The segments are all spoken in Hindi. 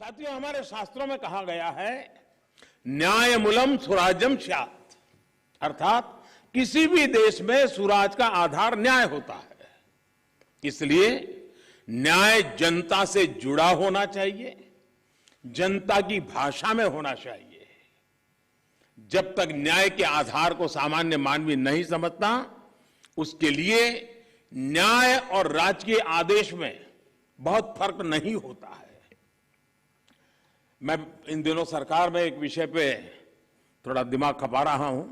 साथियों, हमारे शास्त्रों में कहा गया है न्यायमूलम स्वराज्यम स्यात्, अर्थात किसी भी देश में स्वराज का आधार न्याय होता है। इसलिए न्याय जनता से जुड़ा होना चाहिए, जनता की भाषा में होना चाहिए। जब तक न्याय के आधार को सामान्य मानवी नहीं समझता, उसके लिए न्याय और राजकीय आदेश में बहुत फर्क नहीं होता है। मैं इन दिनों सरकार में एक विषय पे थोड़ा दिमाग खपा रहा हूं।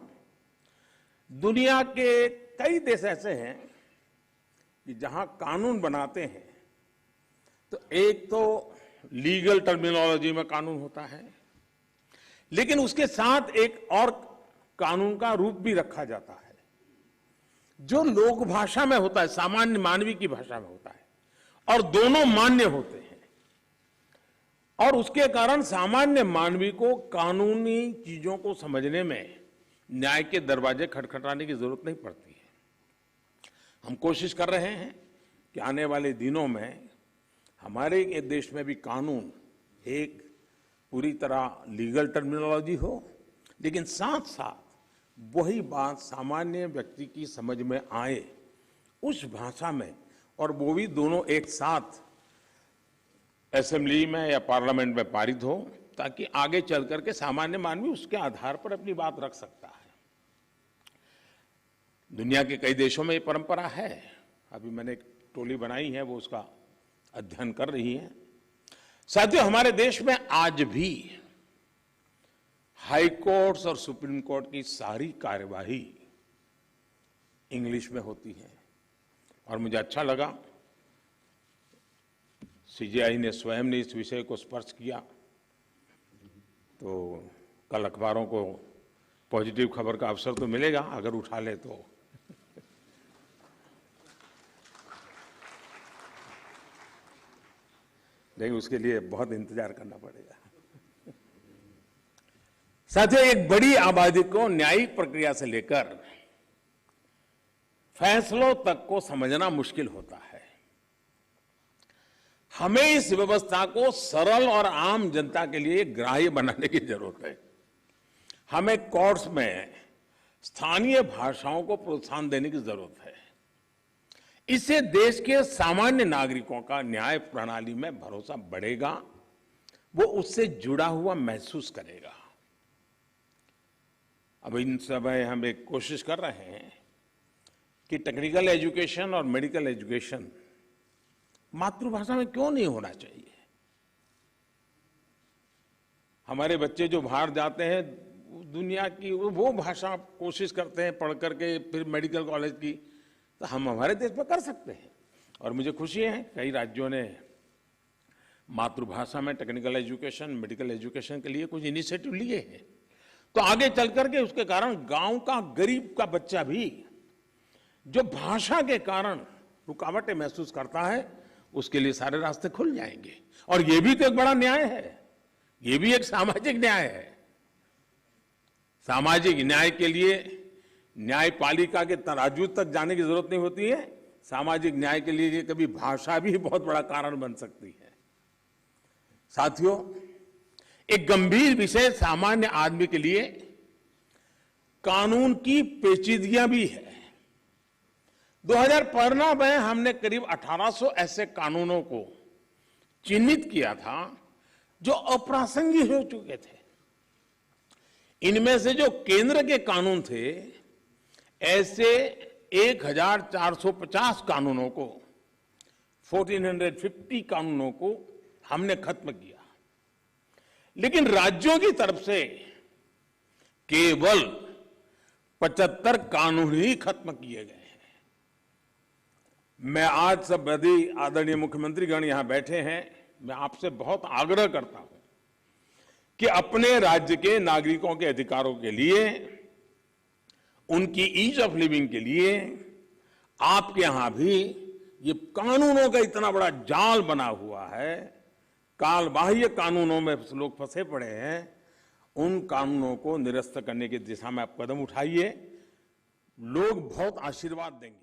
दुनिया के कई देश ऐसे हैं कि जहां कानून बनाते हैं तो एक तो लीगल टर्मिनोलॉजी में कानून होता है, लेकिन उसके साथ एक और कानून का रूप भी रखा जाता है जो लोक भाषा में होता है, सामान्य मानवी की भाषा में होता है, और दोनों मान्य होते हैं। और उसके कारण सामान्य मानवी को कानूनी चीजों को समझने में न्याय के दरवाजे खटखटाने की जरूरत नहीं पड़ती है। हम कोशिश कर रहे हैं कि आने वाले दिनों में हमारे देश में भी कानून एक पूरी तरह लीगल टर्मिनोलॉजी हो, लेकिन साथ साथ वही बात सामान्य व्यक्ति की समझ में आए उस भाषा में, और वो भी दोनों एक साथ असेंबली में या पार्लियामेंट में पारित हो, ताकि आगे चल करके सामान्य मानवी उसके आधार पर अपनी बात रख सकता है। दुनिया के कई देशों में ये परंपरा है। अभी मैंने एक टोली बनाई है, वो उसका अध्ययन कर रही है। साथियों, हमारे देश में आज भी हाई कोर्ट्स और सुप्रीम कोर्ट की सारी कार्यवाही इंग्लिश में होती है, और मुझे अच्छा लगा सीजेआई ने स्वयं ने इस विषय को स्पर्श किया। तो कल अखबारों को पॉजिटिव खबर का अवसर तो मिलेगा अगर उठा ले तो। लेकिन उसके लिए बहुत इंतजार करना पड़ेगा। साथियों, एक बड़ी आबादी को न्यायिक प्रक्रिया से लेकर फैसलों तक को समझना मुश्किल होता है। हमें इस व्यवस्था को सरल और आम जनता के लिए ग्राह्य बनाने की जरूरत है। हमें कोर्ट्स में स्थानीय भाषाओं को प्रोत्साहन देने की जरूरत है। इससे देश के सामान्य नागरिकों का न्याय प्रणाली में भरोसा बढ़ेगा, वो उससे जुड़ा हुआ महसूस करेगा। अब इन समय हम एक कोशिश कर रहे हैं कि टेक्निकल एजुकेशन और मेडिकल एजुकेशन मातृभाषा में क्यों नहीं होना चाहिए। हमारे बच्चे जो बाहर जाते हैं, दुनिया की वो भाषा कोशिश करते हैं पढ़ करके फिर मेडिकल कॉलेज की, तो हम हमारे देश में कर सकते हैं। और मुझे खुशी है कई राज्यों ने मातृभाषा में टेक्निकल एजुकेशन, मेडिकल एजुकेशन के लिए कुछ इनिशिएटिव लिए हैं। तो आगे चल करके उसके कारण गांव का गरीब का बच्चा भी जो भाषा के कारण रुकावटें महसूस करता है, उसके लिए सारे रास्ते खुल जाएंगे। और ये भी तो एक बड़ा न्याय है, ये भी एक सामाजिक न्याय है। सामाजिक न्याय के लिए न्यायपालिका के तराजू तक जाने की जरूरत नहीं होती है। सामाजिक न्याय के लिए कभी भाषा भी बहुत बड़ा कारण बन सकती है। साथियों, एक गंभीर विषय सामान्य आदमी के लिए कानून की पेचीदगियां भी है। 2015 में हमने करीब 1800 ऐसे कानूनों को चिन्हित किया था जो अप्रासंगिक हो चुके थे। इनमें से जो केंद्र के कानून थे, ऐसे 1450 कानूनों को, 1450 कानूनों को हमने खत्म किया। लेकिन राज्यों की तरफ से केवल 75 कानून ही खत्म किए गए हैं। मैं आज सब बड़ी आदरणीय मुख्यमंत्रीगण यहां बैठे हैं, मैं आपसे बहुत आग्रह करता हूं कि अपने राज्य के नागरिकों के अधिकारों के लिए, उनकी ईज ऑफ लिविंग के लिए आपके यहां भी ये कानूनों का इतना बड़ा जाल बना हुआ है, काल बाह्य कानूनों में लोग फंसे पड़े हैं, उन कानूनों को निरस्त करने की दिशा में आप कदम उठाइए। लोग बहुत आशीर्वाद देंगे।